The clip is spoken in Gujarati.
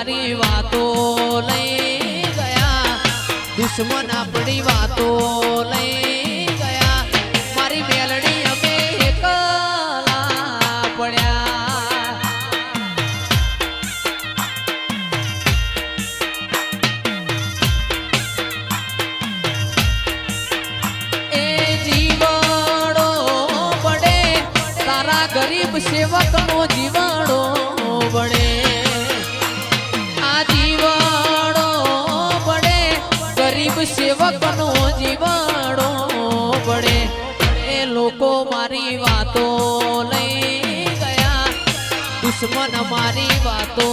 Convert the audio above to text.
મારી વાતો લઈ ગયા, દુશ્મન આપણી વાતો લઈ ગયા, મારી મેલડી અમે એકલા પડ્યા. એ જીવડો પડે તારા ગરીબ સેવક નો જીવડો પડે, આ જીવડો પડે ગરીબ સેવક નો જીવડો પડે. એ લોકો મારી વાતો લઈ ગયા, દુશ્મન મારી વાતો